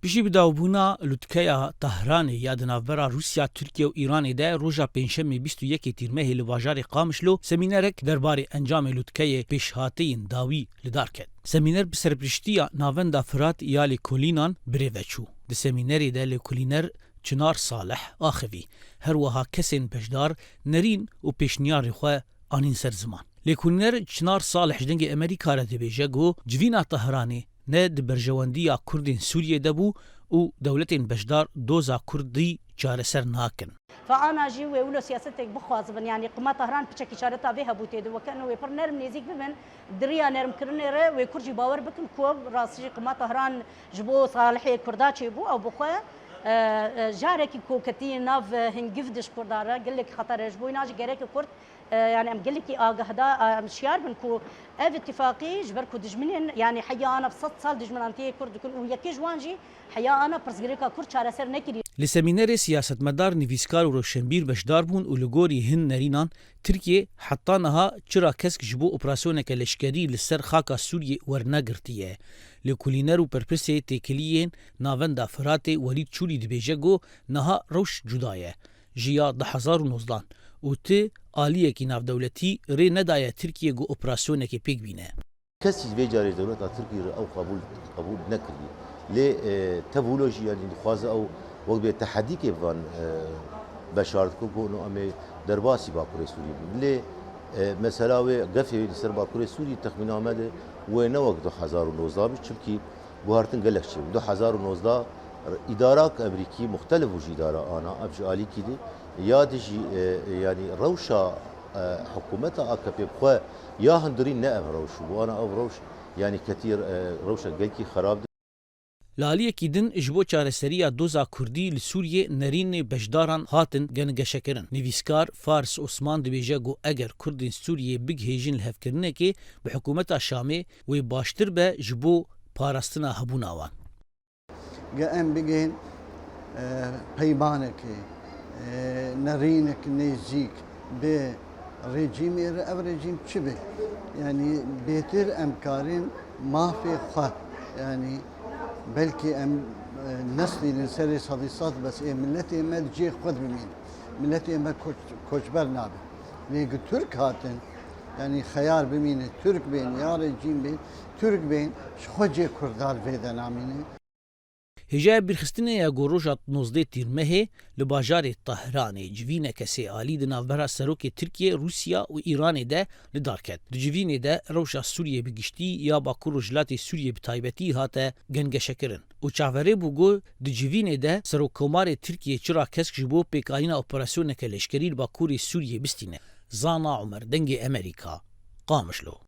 Piştî bidawbûna lûtkeya Tehranê ya di navbera Rûsya, Tirkiye û Îranê de roja pênşemê 21 Tîrmehê li bajarê Qamişlo semînerek derbarê encamê lûtkeyê pêşhateyên dawî li dar ket. Semîner bi serpiriştiya navenda Firat ya Lêkolînan birêve çû. Di semînerê de Lêkolîner Çınar Salih axivî. Her wiha kesên bejdar nerîn û pêşniyarê xwe anîn ser ziman. Lêkolîner Çınar Salih ji dengê Amerîka re dibêje got civîna Tehranê ne di berjewendiya Kurdên Sûriyê de bû û dewletên bejdar doza Kurdî çareser nakin. فانا جي ولا سياستك بخوازبن يعني قما طهران بتشكي شارتا بها بوتيد وكانه ويبر نرم نزيك بمن دريا نرم كرنيره ويكرجي باور بكم كوب راسي قما طهران جبو صالحي كرداتشي بو او بخوا جارك كوكتي ناف هنجفدش كرداره قال لك خطر جبو ناجي جريك كرد يعني ام قال لك اغهدا مشيار بنكو اف اتفاقي جبركو دجمنين يعني حيا انا بصد صال دجمن انتي كرد كل ويكي جوانجي حيا انا برزغريكا كرد چارسر نكري. Li semînerê siyasetmedar, nivîskar û rewşenbîr beşdar bûn û li gorî hin nerînan Tirkiye heta niha çira kesk ji bo operasyoneke leşkerî li ser xaka Sûriyê wernegirtiye. Lêkolîner û perpirsê têkiliyên navenda Firatê Welîd Çûlî dibêje got niha rewş cuda ye ji ya 2019 û ti aliyekî navdewletî rê nedaye Tirkiye got operasyonekê pêk bîne. Kesî vê carê dewleta Tirkiye re ew qebûl nekiriye. Lê tevûlo jî yanî dixwaze ew وەک بێ تەحەدیکێ بان بەشاردکە بۆ ئەمێ دەرباسی باکوورê Sûrî بوو لێ مەسەلا wê gefê li ser bakurê Sûrî texmînamede wê ne wek 2019 bî çimkî guhartin gelek çê 2019 îdarak Emerîkî muxtelif û jî îdara ana ev ji alîkî de ya de jî yanî rewşa hikûmeta AKP xwe ya hindirî ne ev rewş bû ana ev rewş yanî ketî rewşa gelkî xerab Li aliyekî din ji bo çareseriya doza Kurdî li Sûriyê nerînê beşdaran hatin gengeşekirin. Nivîskar Fars Osman dibêje got eger Kurdên Sûriyê bigihêjin li hevkirinekê bi hikûmeta Şamê wê baştir be ji bo parastina hebûna wan. Em bigihên peymanekê nerînek nêzik bê rejîmê re ev rejîm çi be? Yani bêtir em karîn mafê xwe yani belki em neslî li serê sedî sed bes ê milletê me cê xwe bimîn. Milletê me koçber nabe. Lê ku Türk hatin yani xeyar bimîne Türk bên ya rejîm bên Türk bên ji xwe cê Kurdar vê de namîne. Hêjeya bîrxistinê ya roja 19 Tîrmehê li bajarê Tehranê civîneke sê alî di navbera serokê Tirkiye, Rûsya û Îranê de li dar ket. Di civînê de rewşa Sûriyê bi giştî ya Bakur û Jilatê Sûriyê bi taybetî hate gengeşekirin. û çaverê bû got di civînê de Serokkomarê Tirkiye çira kesk ji bo pêkanîna operasyoneke leşkerî li Bakurê Sûriyê bistîne. Zana Umer dengê Amerîka, Qamişlo.